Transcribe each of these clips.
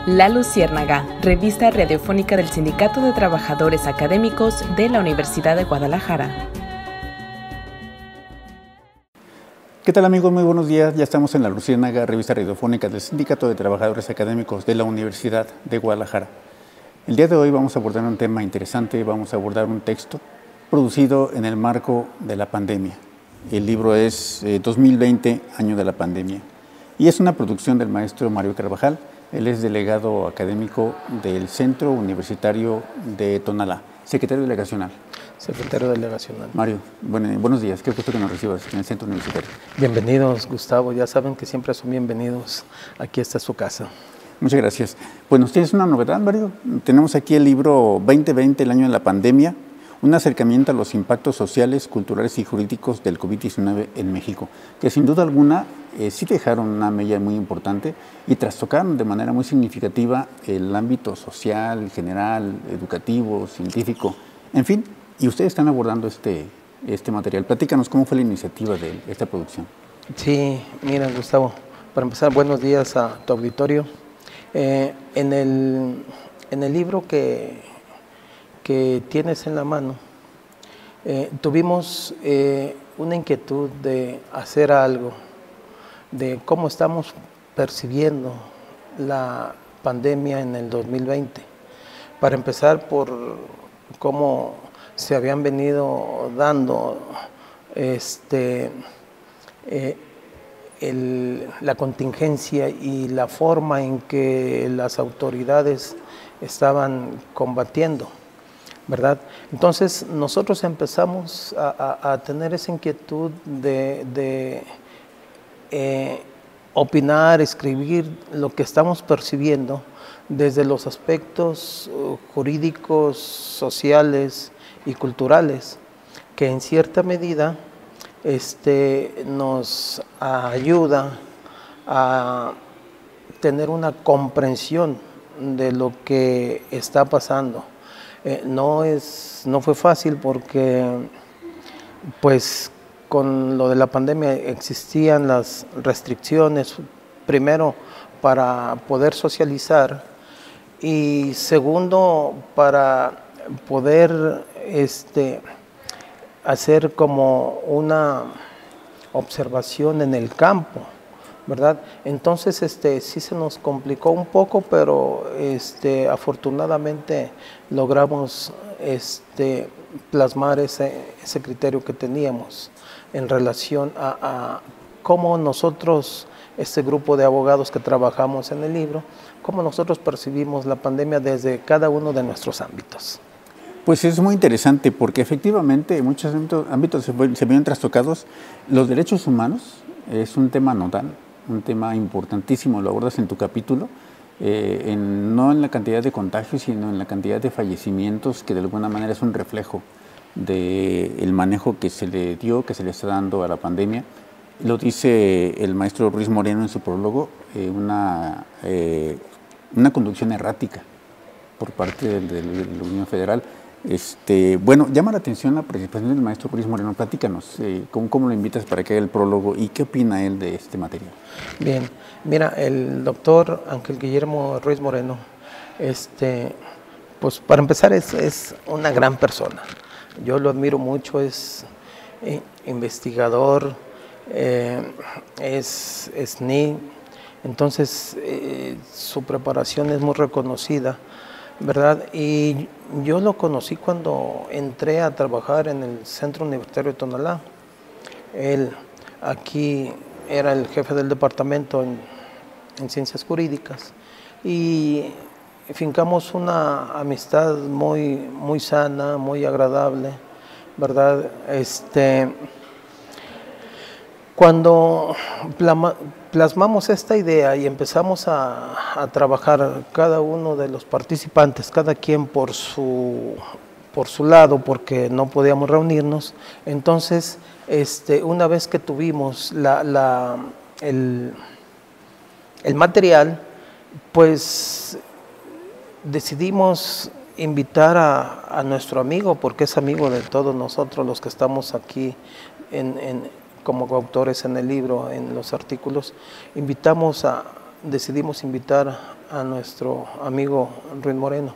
La Luciérnaga, revista radiofónica del Sindicato de Trabajadores Académicos de la Universidad de Guadalajara. ¿Qué tal, amigos? Muy buenos días. Ya estamos en La Luciérnaga, revista radiofónica del Sindicato de Trabajadores Académicos de la Universidad de Guadalajara. El día de hoy vamos a abordar un tema interesante, vamos a abordar un texto producido en el marco de la pandemia. El libro es 2020, año de la pandemia, y es una producción del maestro Mario Carvajal. Él es delegado académico del Centro Universitario de Tonalá, secretario delegacional. Secretario delegacional. Mario, buenos días, qué gusto que nos recibas en el Centro Universitario. Bienvenidos, Gustavo, ya saben que siempre son bienvenidos, aquí está su casa. Muchas gracias. Pues nos tienes una novedad, Mario. Tenemos aquí el libro 2020, el año de la pandemia, un acercamiento a los impactos sociales, culturales y jurídicos del COVID-19 en México, que sin duda alguna sí dejaron una mella muy importante y trastocaron de manera muy significativa el ámbito social, general, educativo, científico, en fin, y ustedes están abordando este material. Platícanos cómo fue la iniciativa de esta producción. Sí, mira, Gustavo, para empezar, buenos días a tu auditorio. En el libro que tienes en la mano, tuvimos una inquietud de hacer algo, de cómo estamos percibiendo la pandemia en el 2020. Para empezar por cómo se habían venido dando la contingencia y la forma en que las autoridades estaban combatiendo, ¿verdad? Entonces nosotros empezamos a tener esa inquietud de opinar, escribir lo que estamos percibiendo desde los aspectos jurídicos, sociales y culturales, que en cierta medida nos ayuda a tener una comprensión de lo que está pasando. No fue fácil porque pues con lo de la pandemia existían las restricciones, primero para poder socializar y segundo para poder hacer como una observación en el campo, ¿verdad? Entonces sí se nos complicó un poco, pero afortunadamente logramos plasmar ese criterio que teníamos en relación a cómo nosotros, este grupo de abogados que trabajamos en el libro, cómo nosotros percibimos la pandemia desde cada uno de nuestros ámbitos. Pues es muy interesante porque efectivamente en muchos ámbitos se ven trastocados. Los derechos humanos es un tema nodal, un tema importantísimo, lo abordas en tu capítulo, no en la cantidad de contagios, sino en la cantidad de fallecimientos, que de alguna manera es un reflejo del manejo que se le dio, que se le está dando a la pandemia. Lo dice el maestro Ruiz Moreno en su prólogo, una conducción errática por parte de la Unión Federal. Bueno, llama la atención la participación del maestro Ruiz Moreno. Platícanos, ¿cómo lo invitas para que haga el prólogo y qué opina él de este material? Bien, mira, el doctor Ángel Guillermo Ruiz Moreno, pues para empezar es una gran persona. Yo lo admiro mucho, es investigador, es SNI, entonces su preparación es muy reconocida, ¿verdad? Y yo lo conocí cuando entré a trabajar en el Centro Universitario de Tonalá. Él aquí era el jefe del departamento en Ciencias Jurídicas y fincamos una amistad muy sana, muy agradable, ¿verdad? Cuando plasmamos esta idea y empezamos a trabajar cada uno de los participantes, cada quien por su lado, porque no podíamos reunirnos, entonces una vez que tuvimos el material, pues decidimos invitar a nuestro amigo, porque es amigo de todos nosotros los que estamos aquí como coautores en el libro, en los artículos. Decidimos invitar a nuestro amigo Ruiz Moreno.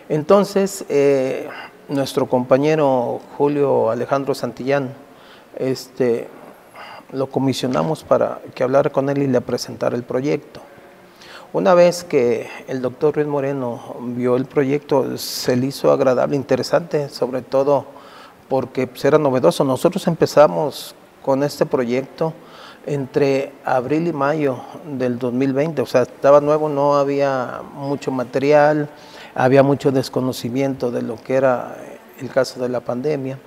Entonces, nuestro compañero Julio Alejandro Santillán, lo comisionamos para que hablara con él y le presentara el proyecto. Una vez que el doctor Ruiz Moreno vio el proyecto, se le hizo agradable, interesante, sobre todo porque pues, era novedoso. Nosotros empezamos con este proyecto entre abril y mayo del 2020, o sea, estaba nuevo, no había mucho material, había mucho desconocimiento de lo que era el caso de la pandemia,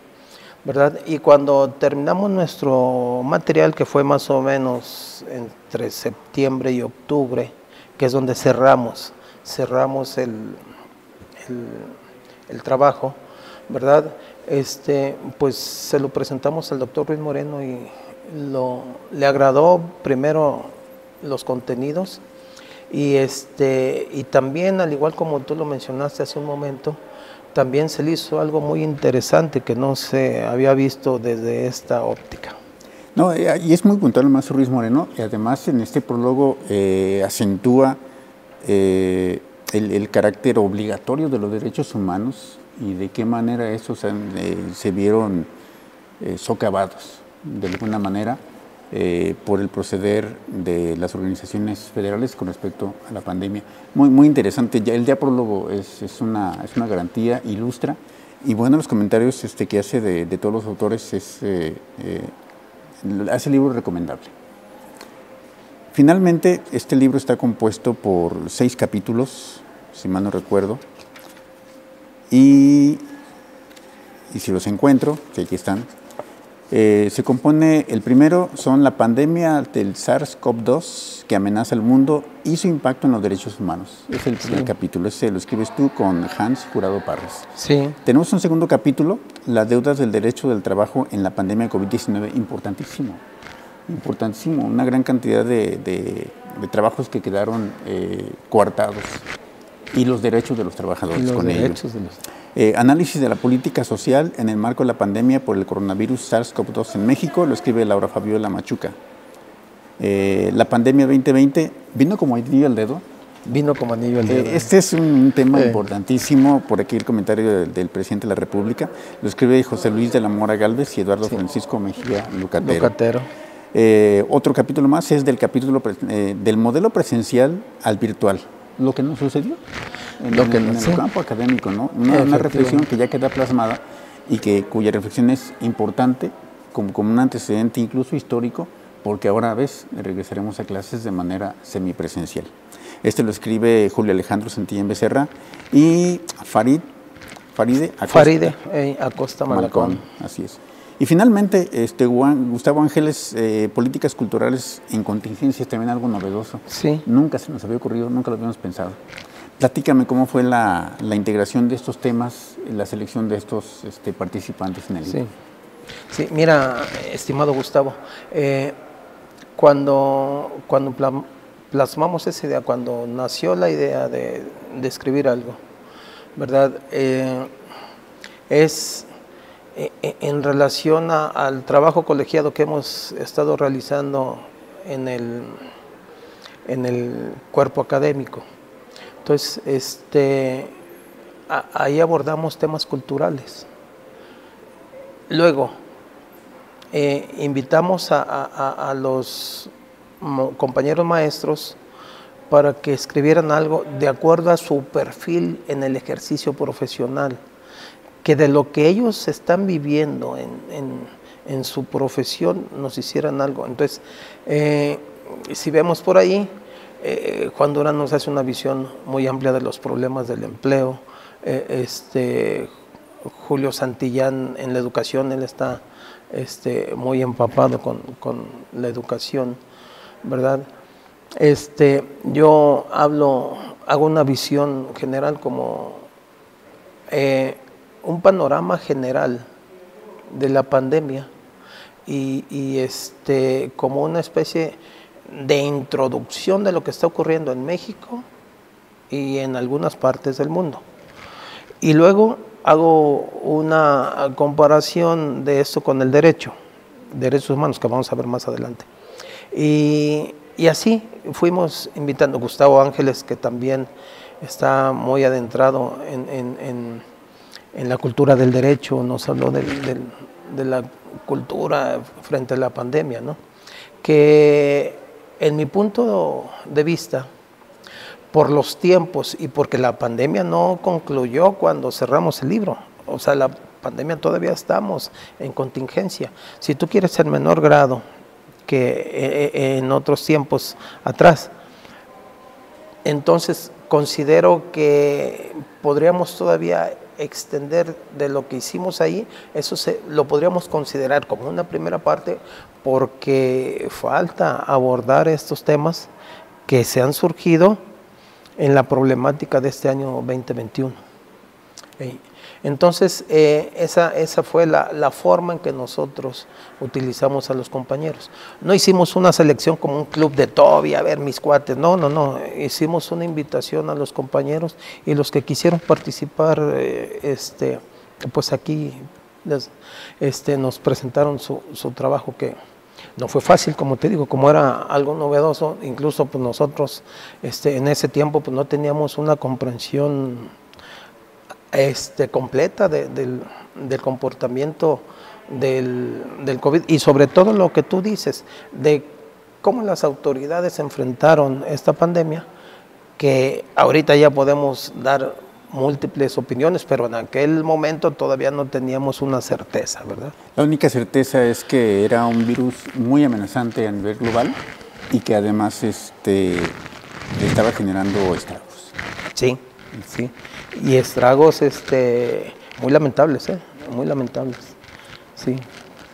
¿verdad? Y cuando terminamos nuestro material, que fue más o menos entre septiembre y octubre, que es donde cerramos el trabajo, ¿verdad? Pues se lo presentamos al doctor Ruiz Moreno y le agradó primero los contenidos y también, al igual como tú lo mencionaste hace un momento, también se le hizo algo muy interesante que no se había visto desde esta óptica. No, y es muy puntual el maestro Ruiz Moreno, y además en este prólogo acentúa el carácter obligatorio de los derechos humanos y de qué manera esos se vieron socavados de alguna manera por el proceder de las organizaciones federales con respecto a la pandemia. Muy interesante, el prólogo es una garantía, ilustra, y bueno, los comentarios que hace de todos los autores hace el libro recomendable. Finalmente, este libro está compuesto por 6 capítulos, si mal no recuerdo, y si los encuentro, que aquí están, se compone, el primero son la pandemia del SARS-CoV-2 que amenaza al mundo y su impacto en los derechos humanos. Es el primer capítulo, ese lo escribes tú con Hans Jurado Parres. Sí. Tenemos un segundo capítulo, las deudas del derecho del trabajo en la pandemia de COVID-19, importantísimo, una gran cantidad de trabajos que quedaron coartados y los derechos de los trabajadores con ello. Análisis de la política social en el marco de la pandemia por el coronavirus SARS-CoV-2 en México, lo escribe Laura Fabiola Machuca. La pandemia 2020 vino como anillo al dedo. Vino como anillo al dedo. Este es un tema importantísimo, por aquí el comentario del presidente de la República, lo escribe José Luis de la Mora Gálvez y Eduardo Francisco Mejía Lucatero. Otro capítulo más es del del modelo presencial al virtual, lo que nos sucedió en el campo académico, ¿no? Una reflexión que ya queda plasmada y cuya reflexión es importante como un antecedente incluso histórico, porque ahora regresaremos a clases de manera semipresencial. Lo escribe Julio Alejandro Santillán Becerra y Faride Acosta Malacón. Así es. Y finalmente, Gustavo Ángeles, Políticas Culturales en Contingencias, también algo novedoso. Sí. Nunca se nos había ocurrido, nunca lo habíamos pensado. Platícame cómo fue la integración de estos temas, la selección de estos participantes en el libro. Sí, mira, estimado Gustavo, cuando plasmamos esa idea, cuando nació la idea de escribir algo, ¿verdad? Es en relación al trabajo colegiado que hemos estado realizando en el cuerpo académico. Entonces, ahí abordamos temas culturales. Luego, invitamos a los compañeros maestros para que escribieran algo de acuerdo a su perfil en el ejercicio profesional, que de lo que ellos están viviendo en su profesión nos hicieran algo. Entonces, si vemos por ahí, Juan Durán nos hace una visión muy amplia de los problemas del empleo, Julio Santillán en la educación, él está muy empapado con la educación, ¿verdad? Yo hago una visión general como un panorama general de la pandemia y como una especie de introducción de lo que está ocurriendo en México y en algunas partes del mundo. Y luego hago una comparación de esto con el derechos humanos, que vamos a ver más adelante. Y así, fuimos invitando a Gustavo Ángeles, que también está muy adentrado en la cultura del derecho, nos habló de la cultura frente a la pandemia, ¿no? Que en mi punto de vista, por los tiempos y porque la pandemia no concluyó cuando cerramos el libro, o sea, la pandemia todavía estamos en contingencia. Si tú quieres en menor grado que en otros tiempos atrás, entonces considero que podríamos todavía extender de lo que hicimos ahí, eso lo podríamos considerar como una primera parte, porque falta abordar estos temas que se han surgido en la problemática de este año 2021. Entonces, esa fue la forma en que nosotros utilizamos a los compañeros. No hicimos una selección como un club de Toby, a ver mis cuates, no. Hicimos una invitación a los compañeros y los que quisieron participar, pues aquí nos presentaron su trabajo, que no fue fácil, como te digo, como era algo novedoso. Incluso pues nosotros en ese tiempo pues no teníamos una comprensión completa del comportamiento del COVID, y sobre todo lo que tú dices, de cómo las autoridades enfrentaron esta pandemia, que ahorita ya podemos dar múltiples opiniones, pero en aquel momento todavía no teníamos una certeza, ¿verdad? La única certeza es que era un virus muy amenazante a nivel global y que además estaba generando estragos. Sí. Y estragos muy lamentables, muy lamentables. Sí.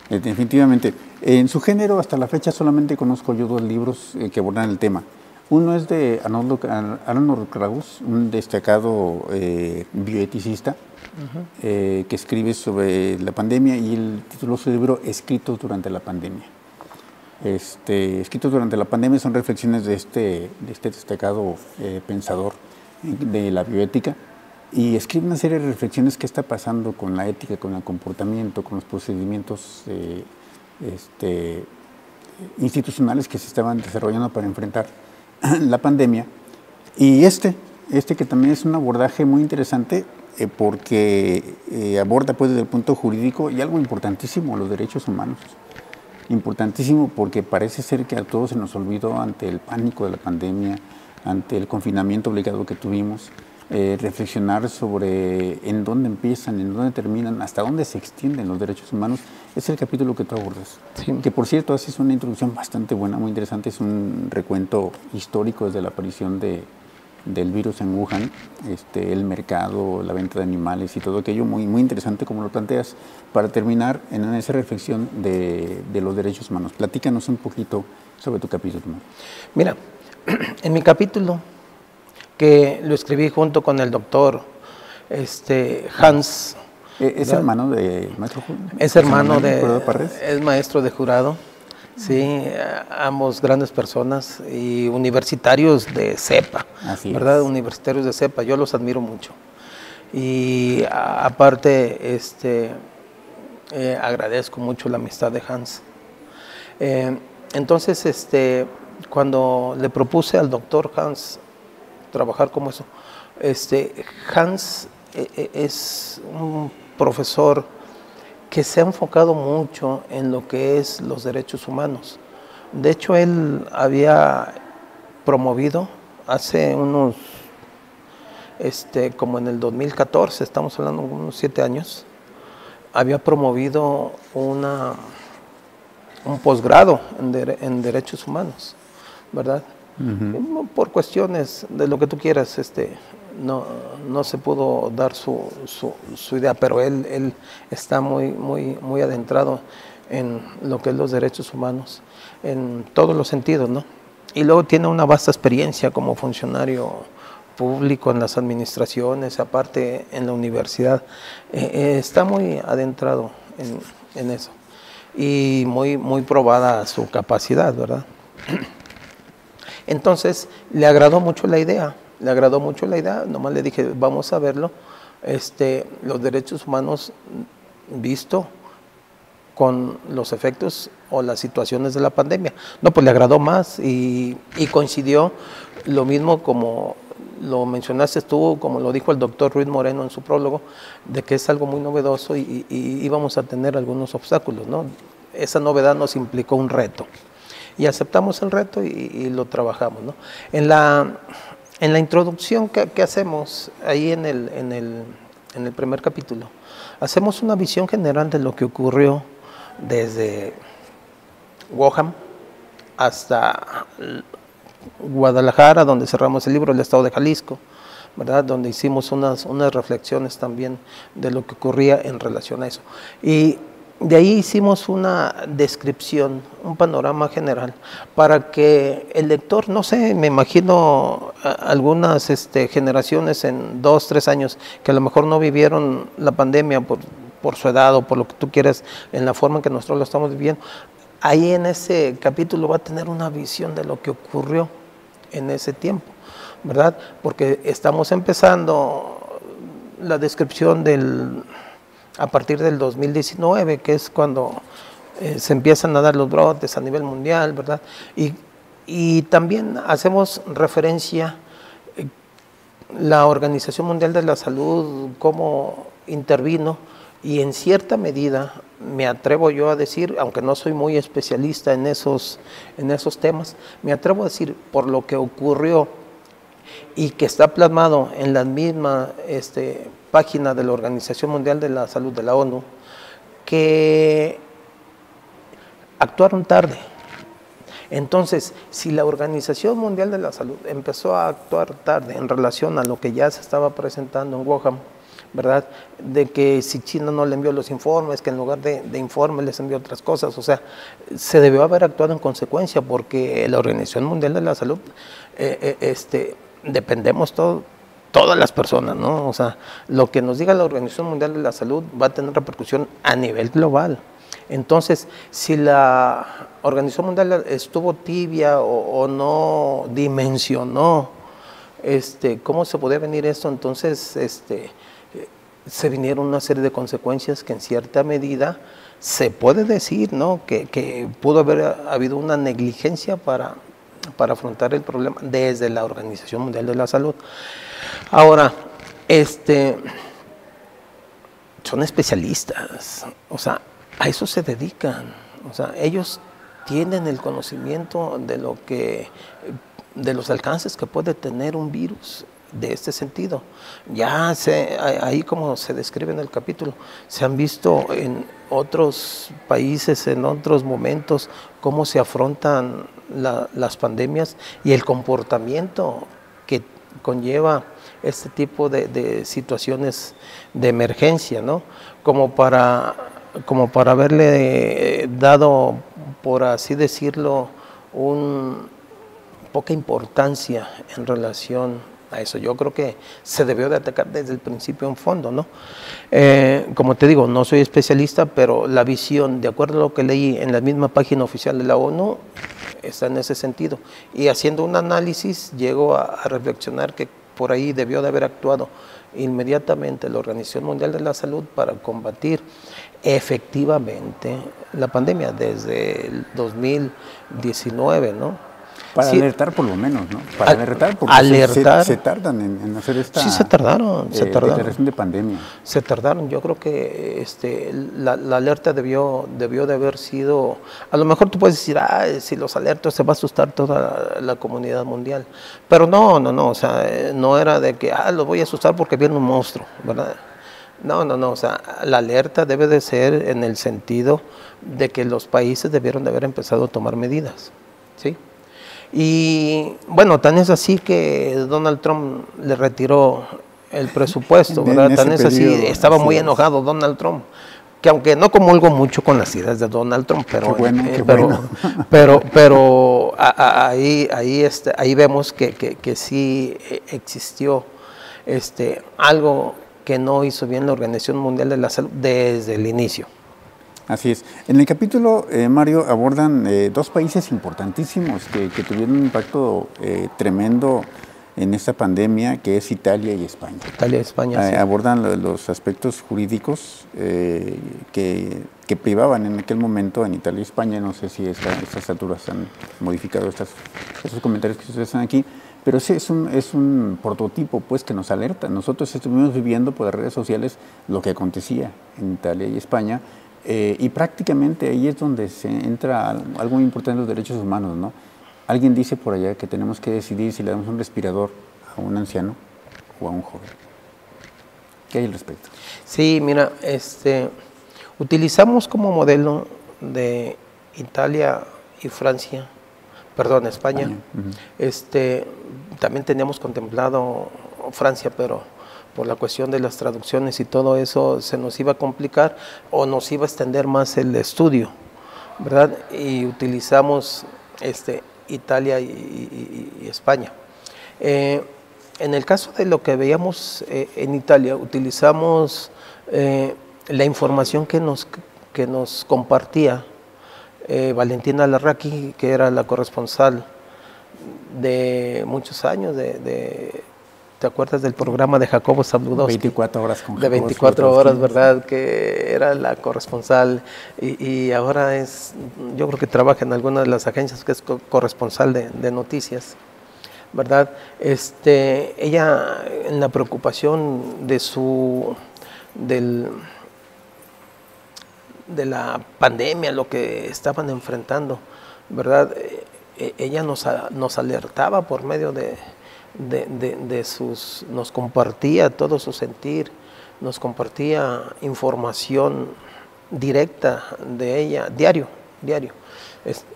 Definitivamente. En su género, hasta la fecha, solamente conozco yo 2 libros que abordan el tema. Uno es de Arnold Kraus, un destacado bioeticista, que escribe sobre la pandemia, y el título de su libro, Escritos durante la pandemia. Escritos durante la pandemia son reflexiones de este destacado pensador de la bioética, y escribe una serie de reflexiones que está pasando con la ética, con el comportamiento, con los procedimientos institucionales que se estaban desarrollando para enfrentar la pandemia. Y que también es un abordaje muy interesante, porque aborda pues desde el punto jurídico y algo importantísimo, los derechos humanos. Importantísimo porque parece ser que a todos se nos olvidó ante el pánico de la pandemia, ante el confinamiento obligado que tuvimos, reflexionar sobre en dónde empiezan, en dónde terminan, hasta dónde se extienden los derechos humanos. Es el capítulo que tú abordas. Sí. Que por cierto haces una introducción bastante buena, muy interesante. Es un recuento histórico desde la aparición del virus en Wuhan, el mercado, la venta de animales y todo aquello, muy, muy interesante como lo planteas, para terminar en esa reflexión de los derechos humanos. Platícanos un poquito sobre tu capítulo. Mira, en mi capítulo, que lo escribí junto con el doctor Hans. ¿Es hermano de maestro? Es hermano de Parres. Es maestro de jurado, sí, ambos grandes personas y universitarios de CEPA, así ¿verdad? Universitarios de CEPA, yo los admiro mucho. Y aparte, agradezco mucho la amistad de Hans. Entonces, cuando le propuse al doctor Hans trabajar como eso, Hans es un profesor que se ha enfocado mucho en lo que es los derechos humanos. De hecho, él había promovido hace unos, como en el 2014, estamos hablando de unos 7 años, había promovido un posgrado en derechos humanos, ¿verdad? Por cuestiones de lo que tú quieras, no se pudo dar su idea, pero él está muy adentrado en lo que es los derechos humanos, en todos los sentidos, ¿no? Y luego tiene una vasta experiencia como funcionario público en las administraciones, aparte en la universidad. Está muy adentrado en eso y muy probada su capacidad, ¿verdad? Entonces, le agradó mucho la idea, nomás le dije, vamos a verlo, los derechos humanos visto con los efectos o las situaciones de la pandemia. No, pues le agradó más y coincidió lo mismo como lo mencionaste tú, como lo dijo el doctor Ruiz Moreno en su prólogo, de que es algo muy novedoso y íbamos a tener algunos obstáculos, ¿no? Esa novedad nos implicó un reto y aceptamos el reto y lo trabajamos, ¿no? En la introducción que hacemos ahí en el primer capítulo, hacemos una visión general de lo que ocurrió desde Wuhan hasta Guadalajara, donde cerramos el libro, el estado de Jalisco, ¿verdad? Donde hicimos unas reflexiones también de lo que ocurría en relación a eso. Y de ahí hicimos una descripción, un panorama general, para que el lector, no sé, me imagino algunas generaciones en 2, 3 años, que a lo mejor no vivieron la pandemia por su edad o por lo que tú quieras, en la forma en que nosotros lo estamos viviendo, ahí en ese capítulo va a tener una visión de lo que ocurrió en ese tiempo, ¿verdad? Porque estamos empezando la descripción a partir del 2019, que es cuando se empiezan a dar los brotes a nivel mundial, ¿verdad? Y también hacemos referencia la Organización Mundial de la Salud, cómo intervino, y en cierta medida me atrevo yo a decir, aunque no soy muy especialista en esos temas, me atrevo a decir, por lo que ocurrió y que está plasmado en la misma página de la Organización Mundial de la Salud de la ONU, que actuaron tarde. Entonces, si la Organización Mundial de la Salud empezó a actuar tarde en relación a lo que ya se estaba presentando en Wuhan, ¿verdad? De que si China no le envió los informes, que en lugar de informes les envió otras cosas, o sea, se debió haber actuado en consecuencia, porque la Organización Mundial de la Salud, dependemos todas las personas, ¿no? O sea, lo que nos diga la Organización Mundial de la Salud va a tener repercusión a nivel global. Entonces, si la Organización Mundial estuvo tibia o no dimensionó cómo se podía venir esto, entonces se vinieron una serie de consecuencias que en cierta medida se puede decir, ¿no? que pudo haber habido una negligencia para afrontar el problema desde la Organización Mundial de la Salud. Ahora, son especialistas, o sea, a eso se dedican, o sea, ellos tienen el conocimiento de los alcances que puede tener un virus de este sentido. Ya ahí, como se describe en el capítulo, se han visto en otros países, en otros momentos, cómo se afrontan las pandemias y el comportamiento que conlleva este tipo de situaciones de emergencia, ¿no? Como para haberle dado, por así decirlo, poca importancia en relación a eso. Yo creo que se debió de atacar desde el principio en fondo, ¿no? Como te digo, no soy especialista, pero la visión, de acuerdo a lo que leí en la misma página oficial de la ONU, está en ese sentido. Y haciendo un análisis, llego a reflexionar que por ahí debió de haber actuado inmediatamente la Organización Mundial de la Salud para combatir efectivamente la pandemia desde el 2019, ¿no? Para alertar por lo menos, ¿no? Para alertar, porque se tardan en hacer esta declaración de pandemia. Se tardaron. Yo creo que la alerta debió de haber sido, a lo mejor tú puedes decir, si los alertas se va a asustar toda la comunidad mundial, pero no, o sea, no era de que, los voy a asustar porque viene un monstruo, ¿verdad? No, o sea, la alerta debe de ser en el sentido de que los países debieron de haber empezado a tomar medidas, ¿sí? Y bueno, tan es así que Donald Trump le retiró el presupuesto, ¿verdad? Tan es así, estaba muy enojado Donald Trump, que aunque no comulgo mucho con las ideas de Donald Trump, pero ahí vemos que sí existió algo que no hizo bien la Organización Mundial de la Salud desde el inicio. Así es. En el capítulo, Mario, abordan dos países importantísimos que tuvieron un impacto tremendo en esta pandemia, que es Italia y España. Italia y España, sí. Abordan los aspectos jurídicos que privaban en aquel momento en Italia y España. No sé si a estas alturas han modificado esos comentarios que ustedes están aquí, pero sí es un prototipo pues que nos alerta. Nosotros estuvimos viviendo por las redes sociales lo que acontecía en Italia y España, y prácticamente ahí es donde se entra algo muy importante en los derechos humanos, ¿no? Alguien dice por allá que tenemos que decidir si le damos un respirador a un anciano o a un joven. ¿Qué hay al respecto? Sí, mira, utilizamos como modelo de Italia y Francia, perdón, España. También teníamos contemplado Francia, pero por la cuestión de las traducciones y todo eso se nos iba a complicar o nos iba a extender más el estudio, ¿verdad? Y utilizamos Italia y España. En el caso de lo que veíamos en Italia, utilizamos la información que nos compartía Valentina Larraqui, que era la corresponsal de muchos años, ¿te acuerdas del programa de Jacobo Zabludowski? 24 horas con Jacobo. De 24 horas, ¿verdad? Que era la corresponsal y ahora yo creo que trabaja en alguna de las agencias, que es corresponsal de noticias, ¿verdad? Ella, en la preocupación de la pandemia, lo que estaban enfrentando, ¿verdad? Ella nos alertaba por medio nos compartía todo su sentir, nos compartía información directa de ella, diario.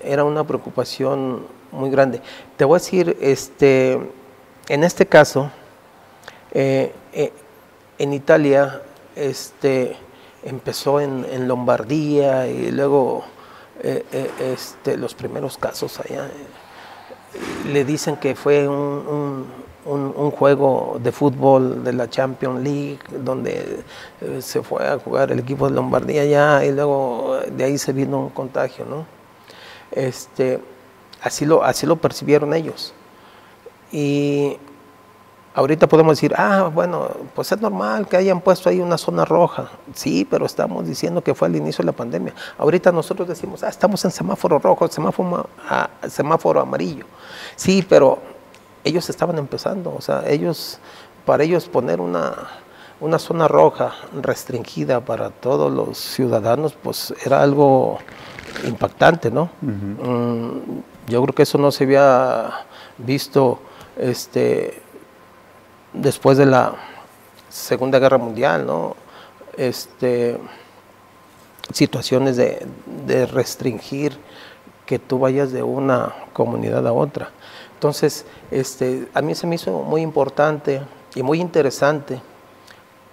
Era una preocupación muy grande. Te voy a decir, en este caso, en Italia, empezó en Lombardía y luego los primeros casos allá. Le dicen que fue un juego de fútbol de la Champions League donde se fue a jugar el equipo de Lombardía allá y luego de ahí se vino un contagio, ¿no? Así lo percibieron ellos. Y ahorita podemos decir, bueno, pues es normal que hayan puesto ahí una zona roja. Sí, pero estamos diciendo que fue al inicio de la pandemia. Ahorita nosotros decimos, estamos en semáforo rojo, semáforo amarillo. Sí, pero ellos estaban empezando, o sea, para ellos poner una zona roja restringida para todos los ciudadanos, pues era algo impactante, ¿no? Yo creo que eso no se había visto, después de la Segunda Guerra Mundial, ¿no? Situaciones de restringir que tú vayas de una comunidad a otra. Entonces, a mí se me hizo muy importante y muy interesante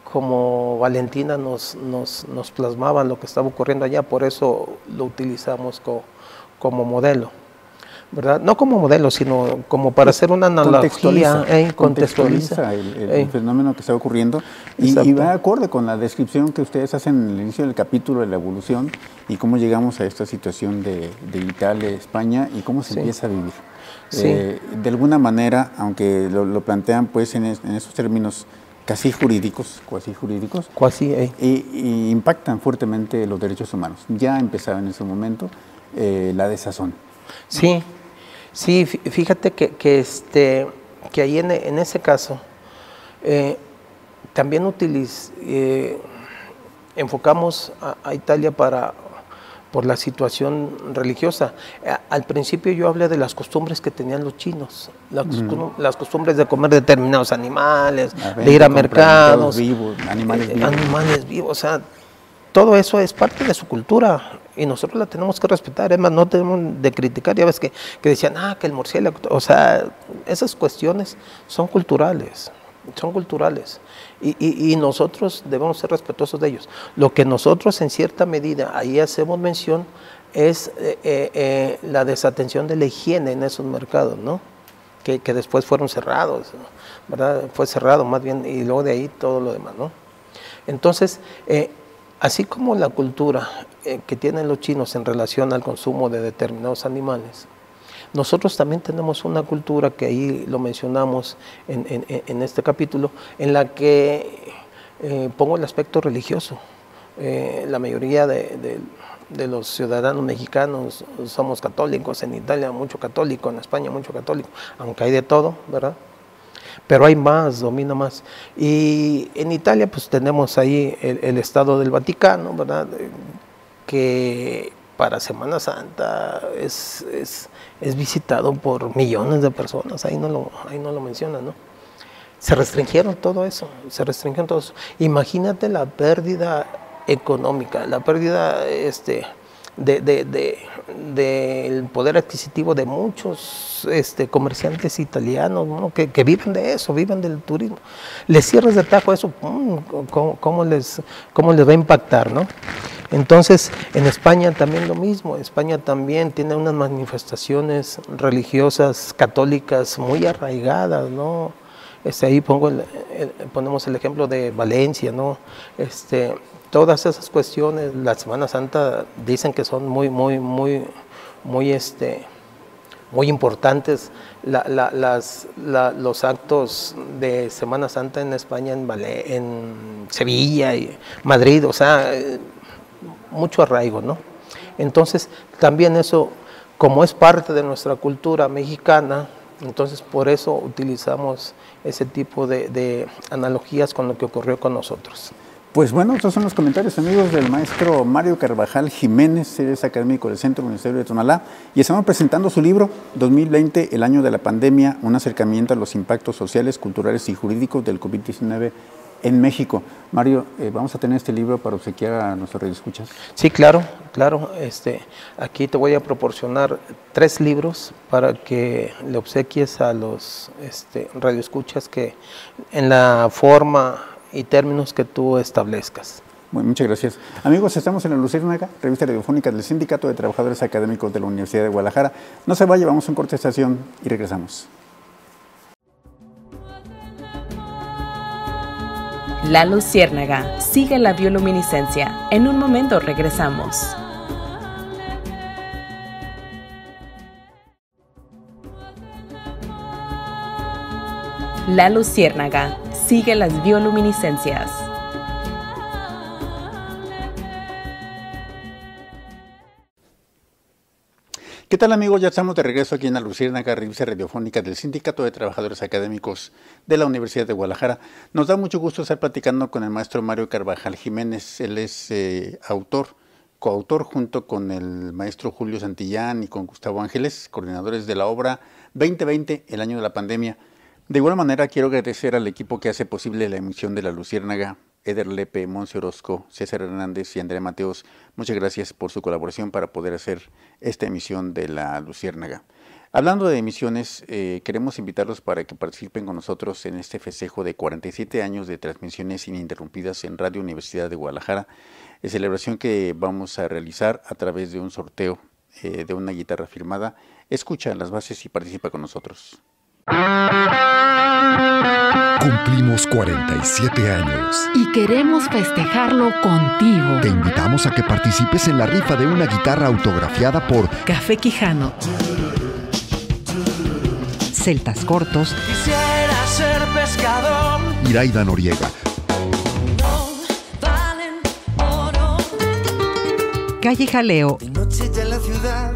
como Valentina nos plasmaba lo que estaba ocurriendo allá, por eso lo utilizamos como modelo, ¿verdad? No como modelo, sino como para hacer una analogía. Contextualiza el fenómeno que está ocurriendo y va acorde con la descripción que ustedes hacen en el inicio del capítulo de la evolución y cómo llegamos a esta situación de Italia, España y cómo se empieza a vivir. Sí. De alguna manera, aunque lo plantean pues en esos términos casi jurídicos, y impactan fuertemente los derechos humanos. Ya empezaba en ese momento la desazón. Sí, fíjate que ahí en ese caso también enfocamos a Italia por la situación religiosa. Al principio yo hablé de las costumbres que tenían los chinos, las costumbres de comer determinados animales, de ir a mercados, animales vivos, o sea, todo eso es parte de su cultura y nosotros la tenemos que respetar. Es más, no tenemos de criticar. Ya ves que decían, que el murciélago, o sea, esas cuestiones son culturales. Y nosotros debemos ser respetuosos de ellos. Lo que nosotros en cierta medida ahí hacemos mención es la desatención de la higiene en esos mercados, ¿no? Que después fueron cerrados, ¿verdad? Fue cerrado más bien y luego de ahí todo lo demás, ¿no? Entonces, así como la cultura que tienen los chinos en relación al consumo de determinados animales, Nosotros también tenemos una cultura que ahí lo mencionamos en este capítulo, en la que pongo el aspecto religioso. La mayoría de los ciudadanos mexicanos somos católicos, en Italia mucho católico, en España mucho católico, aunque hay de todo, ¿verdad? Pero hay más, domina más. Y en Italia pues tenemos ahí el Estado del Vaticano, ¿verdad? Que para Semana Santa es visitado por millones de personas, ahí no lo mencionan, ¿no? Se restringieron todo eso. Imagínate la pérdida económica, la pérdida del poder adquisitivo de muchos comerciantes italianos, ¿no? que viven de eso, viven del turismo. Les cierras de tajo eso, ¿cómo les va a impactar, ¿no? Entonces, en España también lo mismo. España también tiene unas manifestaciones religiosas católicas muy arraigadas, ¿no? Ahí ponemos el ejemplo de Valencia, ¿no? Todas esas cuestiones, la Semana Santa dicen que son muy importantes. Los actos de Semana Santa en España, en Sevilla y Madrid, o sea, mucho arraigo, ¿no? Entonces, también eso, como es parte de nuestra cultura mexicana, entonces por eso utilizamos ese tipo de analogías con lo que ocurrió con nosotros. Pues bueno, estos son los comentarios, amigos, del maestro Mario Carvajal Jiménez, él es académico del Centro Universitario de Tonalá, y estamos presentando su libro 2020, el año de la pandemia, un acercamiento a los impactos sociales, culturales y jurídicos del COVID-19 en México. Mario, vamos a tener este libro para obsequiar a nuestros radioescuchas. Sí, claro. Aquí te voy a proporcionar 3 libros para que le obsequies a los radioescuchas que en la forma y términos que tú establezcas. Bueno, muchas gracias. Amigos, estamos en La Luciérnaga, revista radiofónica del Sindicato de Trabajadores Académicos de la Universidad de Guadalajara. No se vaya, vamos a un corte de estación y regresamos. La Luciérnaga, sigue la bioluminiscencia. En un momento regresamos. La Luciérnaga, sigue las bioluminiscencias. ¿Qué tal, amigos? Ya estamos de regreso aquí en La Luciérnaga, revista radiofónica del Sindicato de Trabajadores Académicos de la Universidad de Guadalajara. Nos da mucho gusto estar platicando con el maestro Mario Carvajal Jiménez. Él es coautor junto con el maestro Julio Santillán y con Gustavo Ángeles, coordinadores de la obra 2020, el año de la pandemia. De igual manera, quiero agradecer al equipo que hace posible la emisión de La Luciérnaga, Eder Lepe, Monse Orozco, César Hernández y Andrea Mateos. Muchas gracias por su colaboración para poder hacer esta emisión de La Luciérnaga. Hablando de emisiones, queremos invitarlos para que participen con nosotros en este festejo de 47 años de transmisiones ininterrumpidas en Radio Universidad de Guadalajara, celebración que vamos a realizar a través de un sorteo de una guitarra firmada. Escucha las bases y participa con nosotros. Cumplimos 47 años. Y queremos festejarlo contigo. Te invitamos a que participes en la rifa de una guitarra autografiada por Café Quijano, Celtas Cortos, Quisiera ser pescador, Iraida Noriega, Calle Jaleo de noche ya en la ciudad.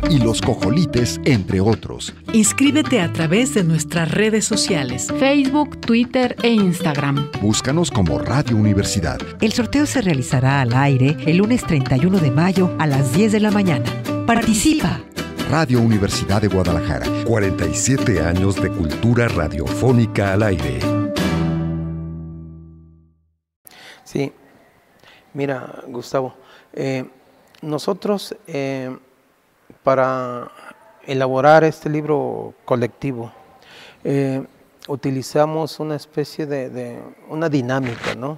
y Los Cojolites, entre otros. Inscríbete a través de nuestras redes sociales. Facebook, Twitter e Instagram. Búscanos como Radio Universidad. El sorteo se realizará al aire el lunes 31 de mayo a las 10 de la mañana. ¡Participa! Radio Universidad de Guadalajara. 47 años de cultura radiofónica al aire. Sí, mira, Gustavo, nosotros para elaborar este libro colectivo utilizamos una especie de una dinámica, ¿no?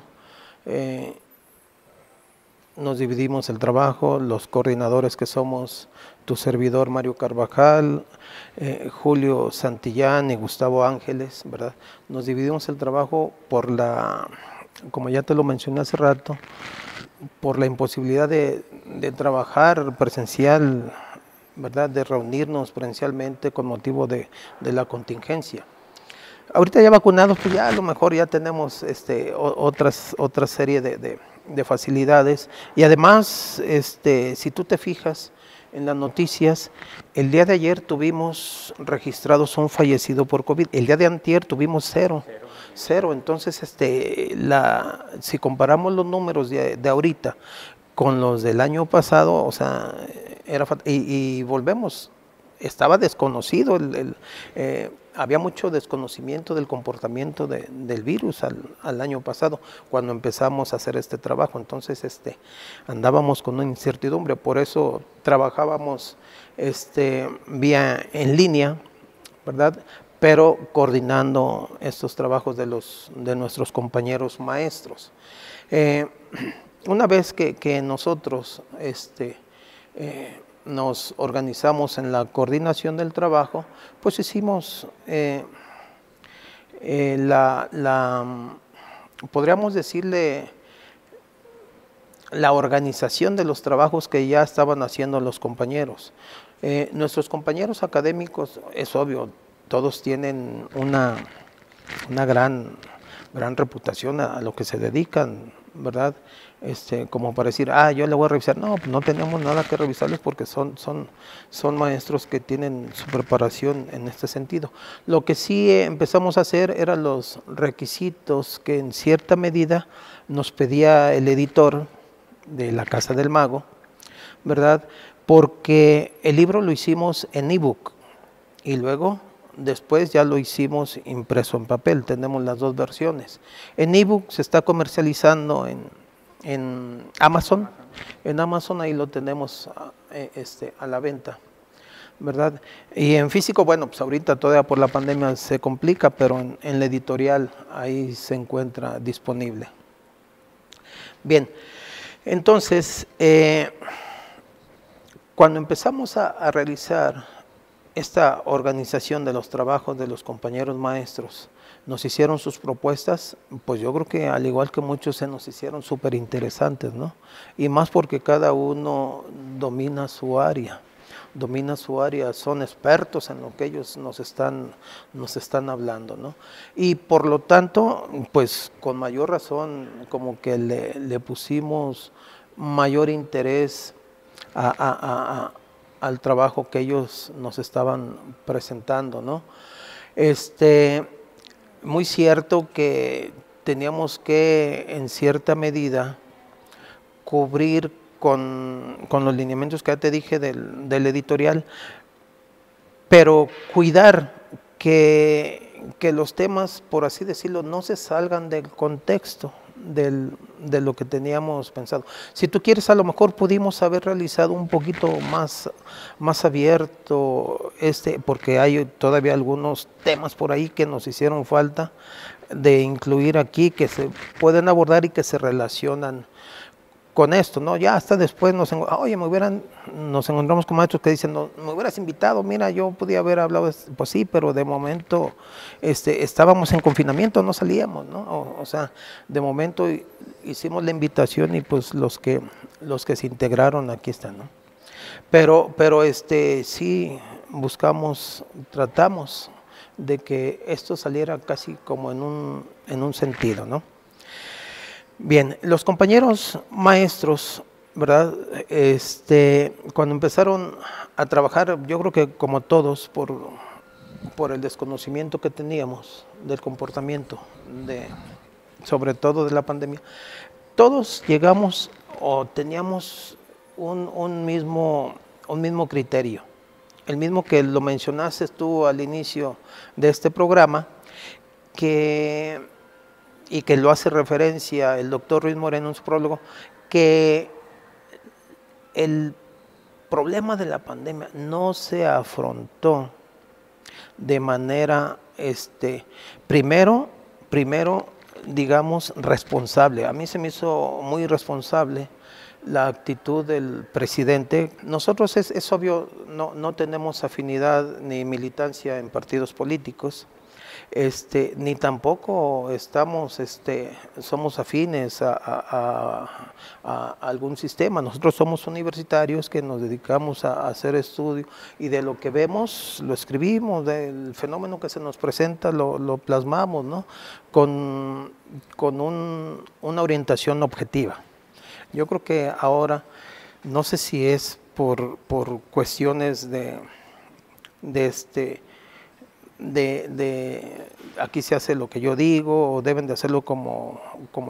Nos dividimos el trabajo, los coordinadores que somos tu servidor Mario Carvajal, Julio Santillán y Gustavo Ángeles, ¿verdad? Nos dividimos el trabajo por como ya te lo mencioné hace rato, por la imposibilidad de trabajar presencial ¿verdad?, de reunirnos presencialmente con motivo de la contingencia. Ahorita ya vacunados, pues ya a lo mejor ya tenemos otra serie de facilidades. Y además, si tú te fijas en las noticias, el día de ayer tuvimos registrados un fallecido por COVID. El día de antier tuvimos cero. Entonces, si comparamos los números de ahorita con los del año pasado, o sea, y volvemos, estaba desconocido, había mucho desconocimiento del comportamiento del virus al año pasado, cuando empezamos a hacer este trabajo. Entonces andábamos con una incertidumbre, por eso trabajábamos vía en línea, ¿verdad?, pero coordinando estos trabajos de nuestros compañeros maestros. Una vez que nosotros nos organizamos en la coordinación del trabajo, pues hicimos podríamos decirle, la organización de los trabajos que ya estaban haciendo los compañeros. Nuestros compañeros académicos, es obvio, todos tienen una gran reputación a lo que se dedican, ¿verdad? Como para decir, yo le voy a revisar. No, pues no tenemos nada que revisarles porque son maestros que tienen su preparación en este sentido. Lo que sí empezamos a hacer eran los requisitos que en cierta medida nos pedía el editor de La Casa del Mago, ¿verdad? Porque el libro lo hicimos en ebook y luego después ya lo hicimos impreso en papel. Tenemos las dos versiones. En ebook se está comercializando en Amazon. En Amazon ahí lo tenemos a la venta, ¿verdad? Y en físico, bueno, pues ahorita todavía por la pandemia se complica, pero en la editorial ahí se encuentra disponible. Bien, entonces, cuando empezamos a realizar esta organización de los trabajos de los compañeros maestros, nos hicieron sus propuestas, pues yo creo que al igual que muchos se nos hicieron súper interesantes, ¿no? Y más porque cada uno domina su área, son expertos en lo que ellos nos están hablando, ¿no? Y por lo tanto, pues con mayor razón, como que le pusimos mayor interés al trabajo que ellos nos estaban presentando, ¿no? Muy cierto que teníamos que, en cierta medida, cubrir con los lineamientos que ya te dije del editorial, pero cuidar que los temas, por así decirlo, no se salgan del contexto de lo que teníamos pensado. Si tú quieres, a lo mejor pudimos haber realizado un poquito más abierto, porque hay todavía algunos temas por ahí que nos hicieron falta de incluir aquí, que se pueden abordar y que se relacionan con esto, ¿no? Ya hasta después nos encontramos con maestros que dicen, no, me hubieras invitado, mira, yo podía haber hablado, pues sí, pero de momento estábamos en confinamiento, no salíamos, ¿no? O sea, de momento hicimos la invitación y pues los que se integraron aquí están, ¿no? Pero sí tratamos de que esto saliera casi como en un sentido, ¿no? Bien, los compañeros maestros, ¿verdad? Cuando empezaron a trabajar, yo creo que como todos, por el desconocimiento que teníamos del comportamiento, sobre todo de la pandemia, todos llegamos o teníamos un mismo criterio, el mismo que lo mencionaste tú al inicio de este programa, y que lo hace referencia el doctor Ruiz Moreno en su prólogo, que el problema de la pandemia no se afrontó de manera, primero, digamos, responsable. A mí se me hizo muy responsable la actitud del presidente. Nosotros es obvio, no tenemos afinidad ni militancia en partidos políticos, ni tampoco somos afines a algún sistema. Nosotros somos universitarios que nos dedicamos a hacer estudio y de lo que vemos lo escribimos, del fenómeno que se nos presenta lo plasmamos, ¿no? con una orientación objetiva. Yo creo que ahora, no sé si es por cuestiones de aquí se hace lo que yo digo, o deben de hacerlo como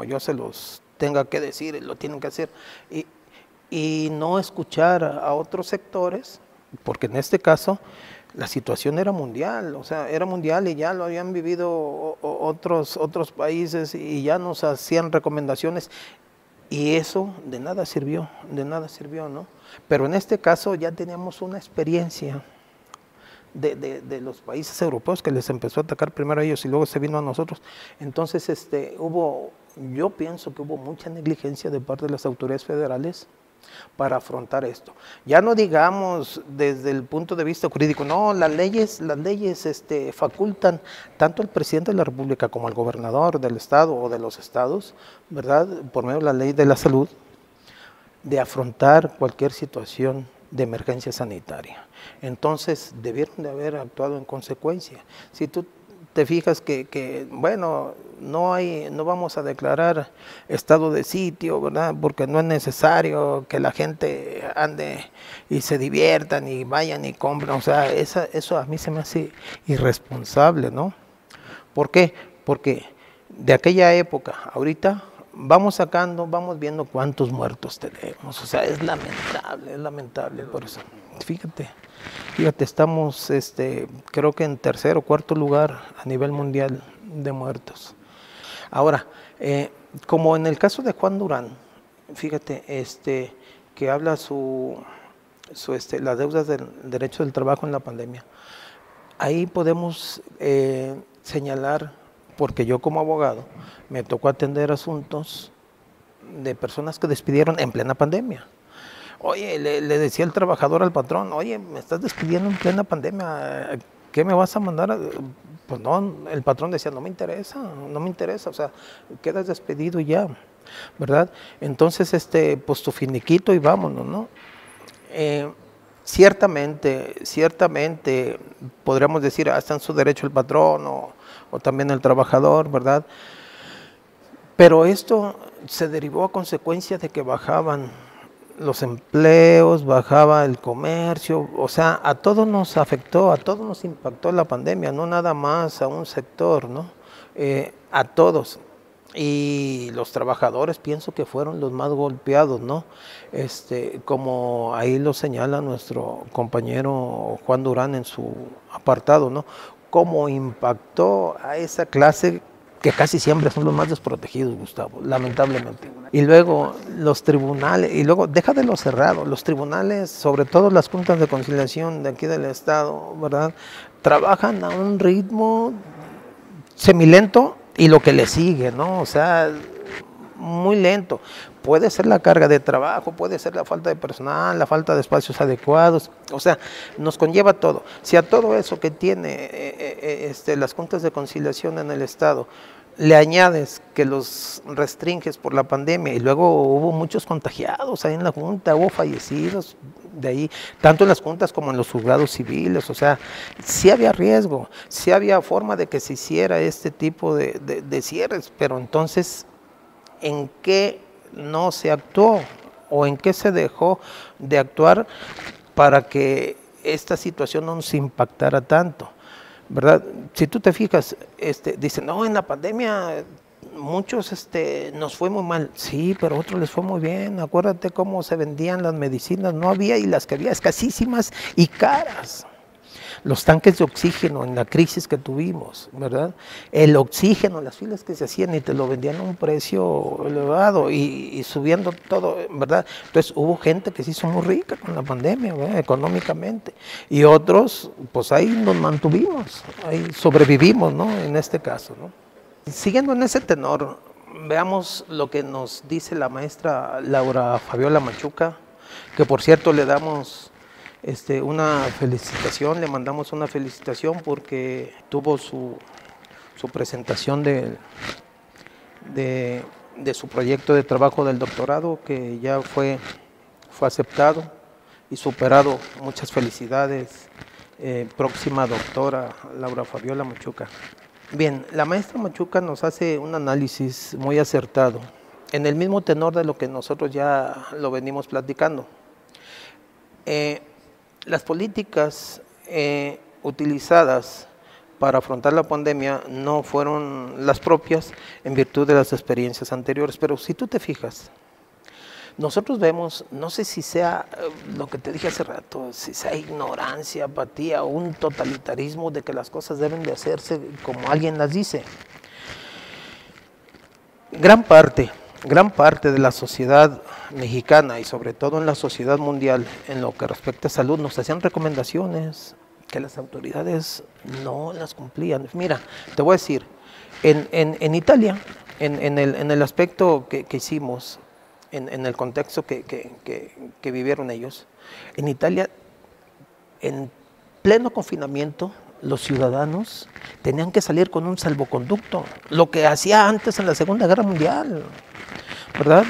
yo se los tenga que decir, lo tienen que hacer, y no escuchar a otros sectores, porque en este caso la situación era mundial, o sea, era mundial y ya lo habían vivido otros países y ya nos hacían recomendaciones. Y eso de nada sirvió, ¿no? Pero en este caso ya teníamos una experiencia de los países europeos que les empezó a atacar primero a ellos y luego se vino a nosotros. Entonces yo pienso que hubo mucha negligencia de parte de las autoridades federales para afrontar esto. Ya no digamos desde el punto de vista jurídico, no, las leyes facultan tanto al presidente de la República como al gobernador del estado o de los estados, ¿verdad?, por medio de la ley de la salud, de afrontar cualquier situación de emergencia sanitaria. Entonces debieron de haber actuado en consecuencia. Si tú te fijas que bueno, no vamos a declarar estado de sitio, ¿verdad?, porque no es necesario que la gente ande y se diviertan y vayan y compren, o sea, eso a mí se me hace irresponsable, ¿no? ¿Por qué? Porque de aquella época, ahorita, vamos vamos viendo cuántos muertos tenemos, o sea, es lamentable por eso. Fíjate, estamos creo que en tercer o cuarto lugar a nivel mundial de muertos. Ahora, como en el caso de Juan Durán, fíjate, que habla las deudas del derecho del trabajo en la pandemia, ahí podemos señalar, porque yo como abogado me tocó atender asuntos de personas que despidieron en plena pandemia. Oye, le decía el trabajador al patrón, oye, me estás despidiendo en plena pandemia, ¿qué me vas a mandar? Pues no, el patrón decía, no me interesa, o sea, quedas despedido ya, ¿verdad? Entonces, pues tu finiquito y vámonos, ¿no? Ciertamente, podríamos decir, está en su derecho el patrón o también el trabajador, ¿verdad? Pero esto se derivó a consecuencia de que bajaban los empleos, bajaba el comercio, o sea, a todos nos afectó, a todos nos impactó la pandemia, no nada más a un sector, ¿no? A todos. Y los trabajadores pienso que fueron los más golpeados, ¿no? Como ahí lo señala nuestro compañero Juan Durán en su apartado, ¿no? Cómo impactó a esa clase que casi siempre son los más desprotegidos, Gustavo, lamentablemente. Y luego los tribunales, y luego deja de lo cerrado, los tribunales, sobre todo las juntas de conciliación de aquí del estado, ¿verdad?, trabajan a un ritmo semilento y lo que le sigue, ¿no? O sea, muy lento. Puede ser la carga de trabajo, puede ser la falta de personal, la falta de espacios adecuados, o sea, nos conlleva todo. Si a todo eso que tiene las juntas de conciliación en el estado le añades que los restringes por la pandemia y luego hubo muchos contagiados ahí en la junta, hubo fallecidos de ahí, tanto en las juntas como en los juzgados civiles, o sea, sí había riesgo, sí había forma de que se hiciera este tipo de cierres, pero entonces, ¿en qué no se actuó o en qué se dejó de actuar para que esta situación no nos impactara tanto? ¿Verdad? Si tú te fijas, dicen, no, en la pandemia muchos nos fue muy mal. Sí, pero a otros les fue muy bien. Acuérdate cómo se vendían las medicinas, no había, y las que había escasísimas y caras. Los tanques de oxígeno en la crisis que tuvimos, ¿verdad? El oxígeno, las filas que se hacían y te lo vendían a un precio elevado y subiendo todo, ¿verdad? Entonces hubo gente que se hizo muy rica con la pandemia, ¿verdad?, económicamente. Y otros, pues ahí nos mantuvimos, ahí sobrevivimos, ¿no? En este caso, ¿no? Siguiendo en ese tenor, veamos lo que nos dice la maestra Laura Fabiola Machuca, que por cierto le damos una felicitación, le mandamos una felicitación porque tuvo su presentación de su proyecto de trabajo del doctorado, que ya fue aceptado y superado. Muchas felicidades, próxima doctora Laura Fabiola Machuca. Bien, la maestra Machuca nos hace un análisis muy acertado, en el mismo tenor de lo que nosotros ya lo venimos platicando. Las políticas utilizadas para afrontar la pandemia no fueron las propias en virtud de las experiencias anteriores, pero si tú te fijas, nosotros vemos, no sé si sea lo que te dije hace rato, si sea ignorancia, apatía o un totalitarismo de que las cosas deben de hacerse como alguien las dice. Gran parte de la sociedad mexicana y sobre todo en la sociedad mundial, en lo que respecta a salud, nos hacían recomendaciones que las autoridades no las cumplían. Mira, te voy a decir, en Italia, en el aspecto que hicimos, en el contexto que vivieron ellos, en Italia, en pleno confinamiento, los ciudadanos tenían que salir con un salvoconducto, lo que hacía antes en la Segunda Guerra Mundial, ¿verdad?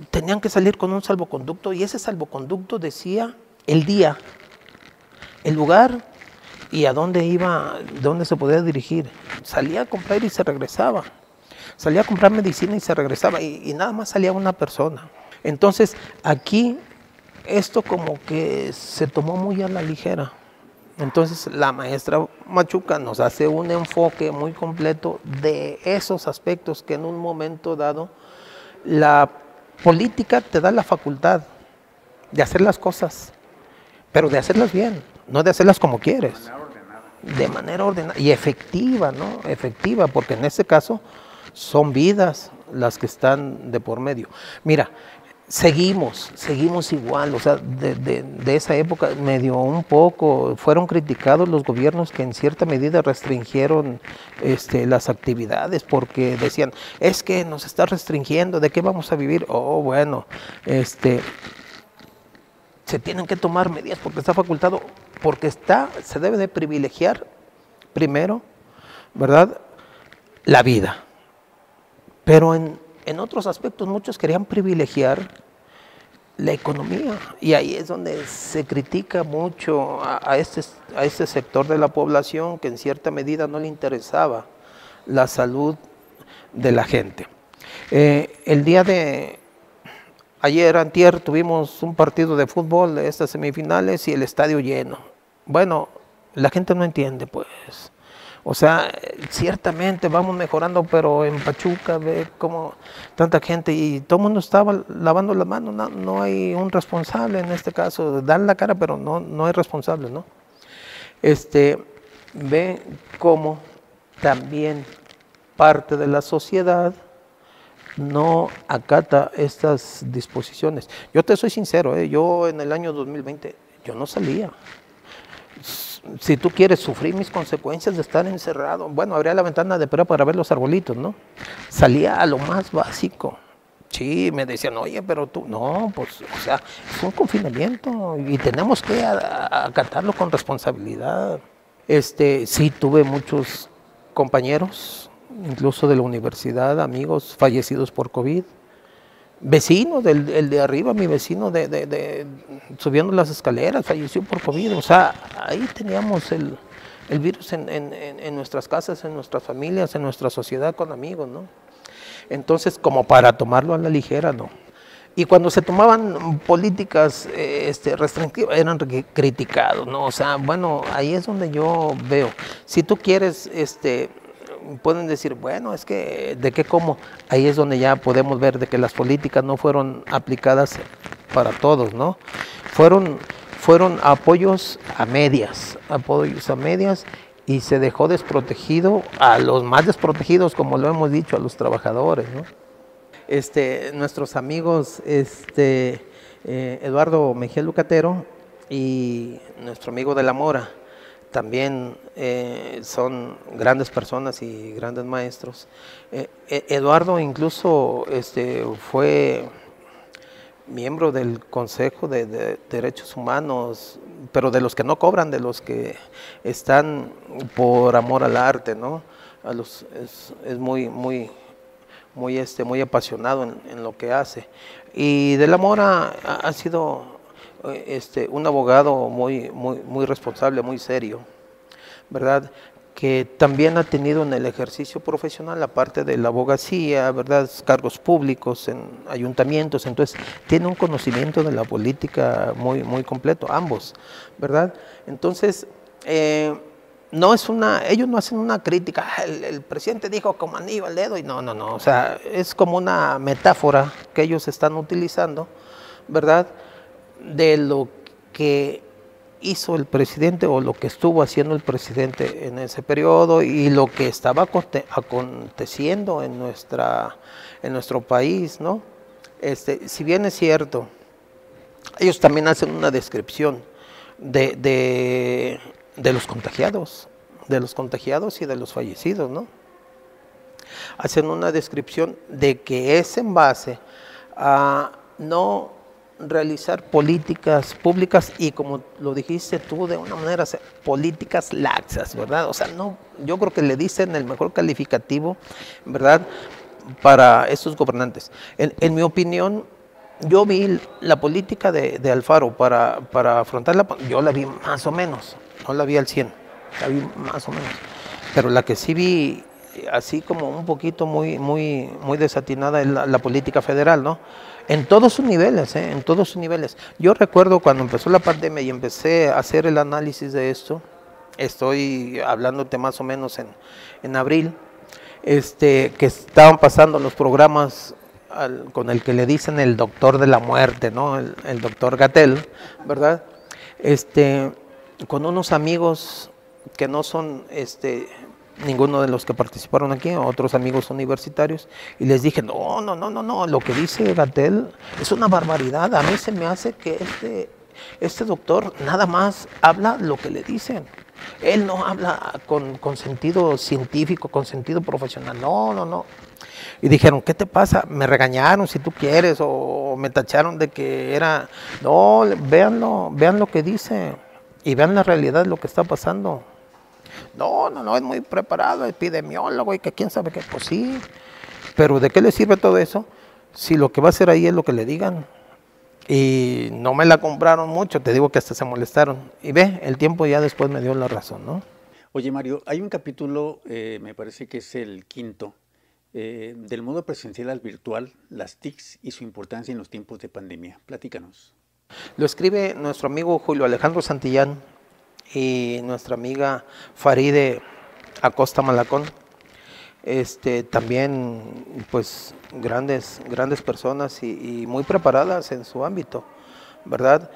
Tenían que salir con un salvoconducto y ese salvoconducto decía el día, el lugar y a dónde iba, dónde se podía dirigir. Salía a comprar y se regresaba. Salía a comprar medicina y se regresaba y nada más salía una persona. Entonces aquí esto como que se tomó muy a la ligera. Entonces la maestra Machuca nos hace un enfoque muy completo de esos aspectos que en un momento dado la política te da la facultad de hacer las cosas, pero de hacerlas bien, no de hacerlas como quieres. De manera ordenada y efectiva, ¿no? Efectiva, porque en este caso son vidas las que están de por medio. Mira, seguimos igual, o sea, de esa época medio un poco, fueron criticados los gobiernos que en cierta medida restringieron las actividades, porque decían, es que nos está restringiendo, ¿de qué vamos a vivir? Oh, bueno, se tienen que tomar medidas porque está facultado, porque se debe de privilegiar primero, ¿verdad?, la vida. Pero en otros aspectos muchos querían privilegiar la economía y ahí es donde se critica mucho a este sector de la población que en cierta medida no le interesaba la salud de la gente. El día de ayer, antier, tuvimos un partido de fútbol de estas semifinales y el estadio lleno. Bueno, la gente no entiende, pues. O sea, ciertamente vamos mejorando, pero en Pachuca ve como tanta gente y todo el mundo estaba lavando las manos. No hay un responsable en este caso. Dan la cara, pero no hay responsable, ¿no? Ve cómo también parte de la sociedad no acata estas disposiciones. Yo te soy sincero, yo en el año 2020, yo no salía. Si tú quieres sufrir mis consecuencias de estar encerrado, bueno, abría la ventana de prueba para ver los arbolitos, ¿no? Salía a lo más básico. Sí, me decían, oye, pero tú, no, pues, o sea, es un confinamiento y tenemos que acatarlo con responsabilidad. Sí, tuve muchos compañeros, incluso de la universidad, amigos fallecidos por COVID. Vecino, el de arriba, mi vecino subiendo las escaleras, falleció por COVID. O sea, ahí teníamos el virus en nuestras casas, en nuestras familias, en nuestra sociedad con amigos, ¿no? Entonces, como para tomarlo a la ligera, no. Y cuando se tomaban políticas restrictivas, eran criticados, ¿no? O sea, bueno, ahí es donde yo veo. Si tú quieres, pueden decir, bueno, es que, ¿de qué cómo? Ahí es donde ya podemos ver de que las políticas no fueron aplicadas para todos, ¿no? Fueron apoyos a medias y se dejó desprotegido a los más desprotegidos, como lo hemos dicho, a los trabajadores, ¿no? Nuestros amigos, Eduardo Mejía Lucatero y nuestro amigo de la Mora, también son grandes personas y grandes maestros. Eduardo incluso fue miembro del Consejo de Derechos Humanos, pero de los que no cobran, de los que están por amor al arte, ¿no? Es muy apasionado en lo que hace. Y de la Mora ha sido un abogado muy responsable, muy serio, ¿verdad? Que también ha tenido en el ejercicio profesional, aparte de la abogacía, ¿verdad?, cargos públicos en ayuntamientos, entonces tiene un conocimiento de la política muy completo, ambos, ¿verdad? Entonces, ellos no hacen una crítica, el presidente dijo como anillo al dedo, y no, o sea, es como una metáfora que ellos están utilizando, ¿verdad?, de lo que hizo el presidente o lo que estuvo haciendo el presidente en ese periodo y lo que estaba aconteciendo en nuestro país, ¿no? Si bien es cierto, ellos también hacen una descripción de los contagiados y de los fallecidos, ¿no? Hacen una descripción de que es en base a no realizar políticas públicas y, como lo dijiste tú, de una manera, políticas laxas, ¿verdad? O sea, no, yo creo que le dicen el mejor calificativo, ¿verdad?, para estos gobernantes. En mi opinión, yo vi la política de Alfaro para afrontarla, yo la vi más o menos, no la vi al 100, la vi más o menos, pero la que sí vi así como un poquito muy desatinada es la política federal, ¿no? En todos sus niveles, en todos sus niveles. Yo recuerdo cuando empezó la pandemia y empecé a hacer el análisis de esto, estoy hablándote más o menos en abril, que estaban pasando los programas con el que le dicen el doctor de la muerte, ¿no? El doctor Gatell, ¿verdad? Con unos amigos que no son ninguno de los que participaron aquí, otros amigos universitarios, y les dije, no, lo que dice Gatell es una barbaridad. A mí se me hace que este doctor nada más habla lo que le dicen. Él no habla con sentido científico, con sentido profesional, no. Y dijeron, ¿qué te pasa? Me regañaron, si tú quieres, o me tacharon de que era... No, vean lo que dice y vean la realidad de lo que está pasando. No, es muy preparado, epidemiólogo y que quién sabe qué. Pues sí, pero ¿de qué le sirve todo eso si lo que va a hacer ahí es lo que le digan? Y no me la compraron mucho, te digo que hasta se molestaron. Y el tiempo ya después me dio la razón, ¿no? Oye, Mario, hay un capítulo, me parece que es el 5, del modo presencial al virtual, las TICs y su importancia en los tiempos de pandemia. Platícanos. Lo escribe nuestro amigo Julio Alejandro Santillán y nuestra amiga Faride Acosta Malacón. También pues grandes personas y muy preparadas en su ámbito, ¿verdad?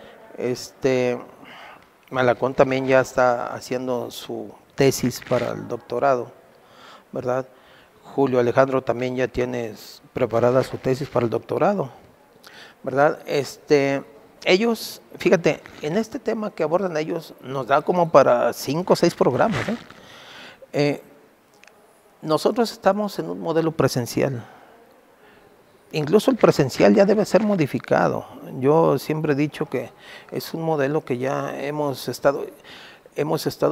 Malacón también ya está haciendo su tesis para el doctorado, ¿verdad? Julio Alejandro también ya tiene preparada su tesis para el doctorado, ¿verdad? Ellos, fíjate, en este tema que abordan ellos nos da como para 5 o 6 programas, ¿eh? Nosotros estamos en un modelo presencial. Incluso el presencial ya debe ser modificado. Yo siempre he dicho que es un modelo que ya hemos estado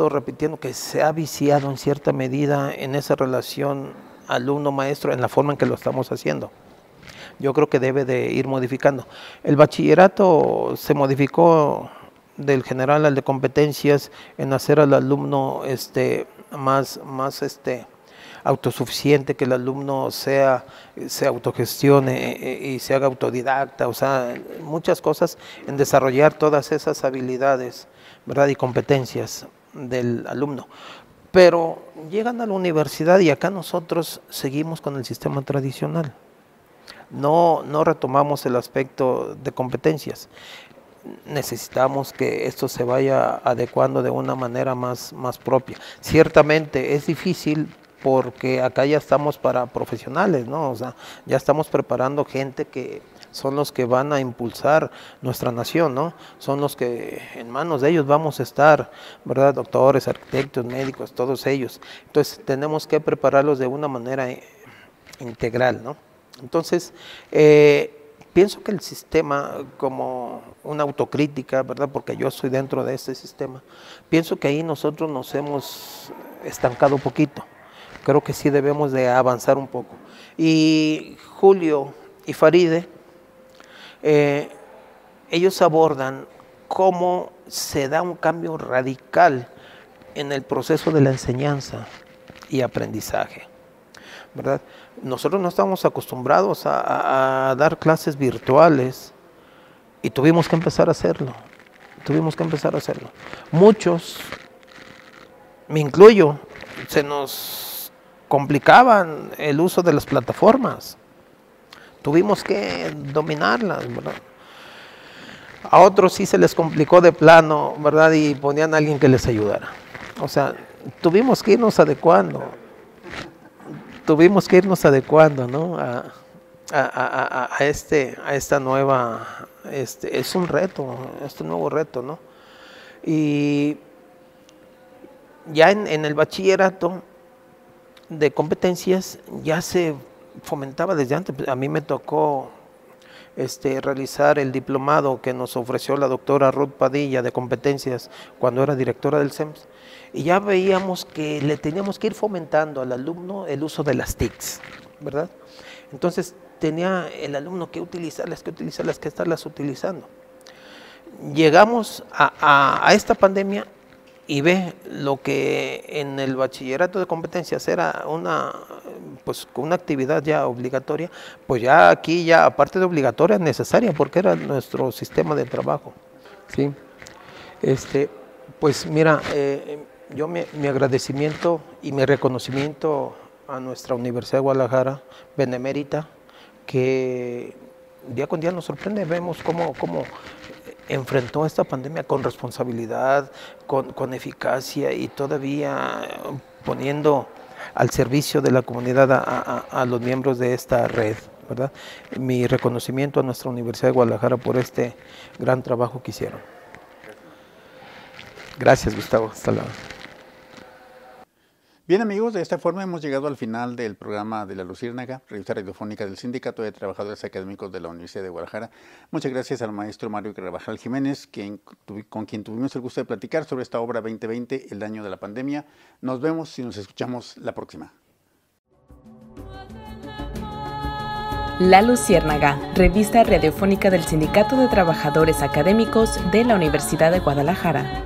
repitiendo, que se ha viciado en cierta medida en esa relación alumno-maestro en la forma en que lo estamos haciendo. Yo creo que debe de ir modificando. El bachillerato se modificó del general al de competencias en hacer al alumno más autosuficiente, que el alumno se autogestione y se haga autodidacta, o sea, muchas cosas en desarrollar todas esas habilidades, ¿verdad?, y competencias del alumno. Pero llegan a la universidad y acá nosotros seguimos con el sistema tradicional. No retomamos el aspecto de competencias. Necesitamos que esto se vaya adecuando de una manera más propia. Ciertamente es difícil porque acá ya estamos para profesionales, ¿no? O sea, ya estamos preparando gente que son los que van a impulsar nuestra nación, ¿no? Son los que en manos de ellos vamos a estar, ¿verdad? Doctores, arquitectos, médicos, todos ellos. Entonces tenemos que prepararlos de una manera integral, ¿no? Entonces, pienso que el sistema, como una autocrítica, ¿verdad? Porque yo estoy dentro de este sistema, pienso que ahí nosotros nos hemos estancado un poquito. Creo que sí debemos de avanzar un poco. Y Julio y Faride, ellos abordan cómo se da un cambio radical en el proceso de la enseñanza y aprendizaje, ¿verdad? Nosotros no estamos acostumbrados a dar clases virtuales y tuvimos que empezar a hacerlo. Muchos, me incluyo, se nos complicaban el uso de las plataformas. Tuvimos que dominarlas, ¿verdad? A otros sí se les complicó de plano, ¿verdad? Y ponían a alguien que les ayudara. O sea, tuvimos que irnos adecuando, ¿no? A esta nueva, es un reto, este nuevo reto, ¿no? Y ya en el bachillerato de competencias ya se fomentaba desde antes. A mí me tocó realizar el diplomado que nos ofreció la doctora Ruth Padilla de competencias cuando era directora del CEMS, y ya veíamos que le teníamos que ir fomentando al alumno el uso de las TICs, ¿verdad? Entonces tenía el alumno que utilizarlas, que estarlas utilizando. Llegamos a esta pandemia y ve lo que en el bachillerato de competencias era una actividad ya obligatoria, pues ya aquí ya aparte de obligatoria, necesaria, porque era nuestro sistema de trabajo, ¿sí? Pues mira, yo mi agradecimiento y mi reconocimiento a nuestra Universidad de Guadalajara, benemérita, que día con día nos sorprende. Vemos cómo enfrentó esta pandemia con responsabilidad, con eficacia, y todavía poniendo al servicio de la comunidad a los miembros de esta red, ¿verdad? Mi reconocimiento a nuestra Universidad de Guadalajara por este gran trabajo que hicieron. Gracias, Gustavo. Hasta luego. Bien, amigos, de esta forma hemos llegado al final del programa de La Luciérnaga, revista radiofónica del Sindicato de Trabajadores Académicos de la Universidad de Guadalajara. Muchas gracias al maestro Mario Carvajal Jiménez, con quien tuvimos el gusto de platicar sobre esta obra 2020, el año de la pandemia. Nos vemos y nos escuchamos la próxima. La Luciérnaga, revista radiofónica del Sindicato de Trabajadores Académicos de la Universidad de Guadalajara.